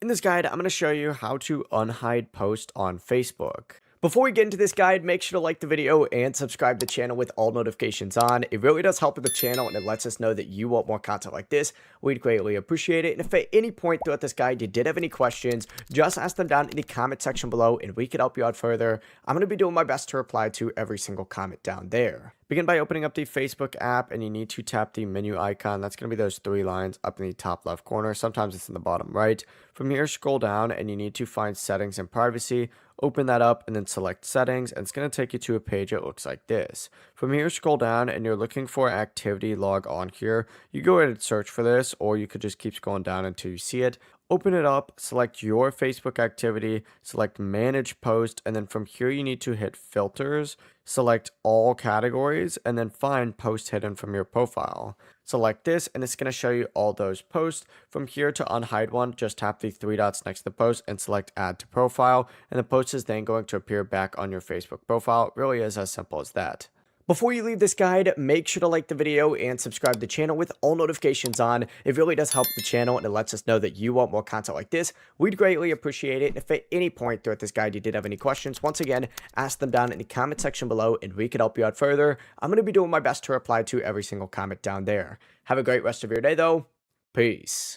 In this guide, I'm going to show you how to unhide posts on Facebook. Before we get into this guide, make sure to like the video and subscribe to the channel with all notifications on. It really does help with the channel and it lets us know that you want more content like this. We'd greatly appreciate it. And if at any point throughout this guide you did have any questions, just ask them down in the comment section below and we could help you out further. I'm going to be doing my best to reply to every single comment down there. Begin by opening up the Facebook app and you need to tap the menu icon. That's going to be those three lines up in the top left corner. Sometimes it's in the bottom right. From here, scroll down and you need to find settings and privacy. Open that up and then select settings, and it's going to take you to a page that looks like this. From here, scroll down and you're looking for activity log on here. You go ahead and search for this, or you could just keep scrolling down until you see it. Open it up, select your Facebook activity, select manage post, and then from here you need to hit filters, select all categories, and then find post hidden from your profile. Select this and it's going to show you all those posts. From here to unhide one, just tap the three dots next to the post and select add to profile, and the post is then going to appear back on your Facebook profile. It really is as simple as that. Before you leave this guide, make sure to like the video and subscribe to the channel with all notifications on. It really does help the channel and it lets us know that you want more content like this. We'd greatly appreciate it. And if at any point throughout this guide you did have any questions, once again, ask them down in the comment section below and we could help you out further. I'm going to be doing my best to reply to every single comment down there. Have a great rest of your day though. Peace.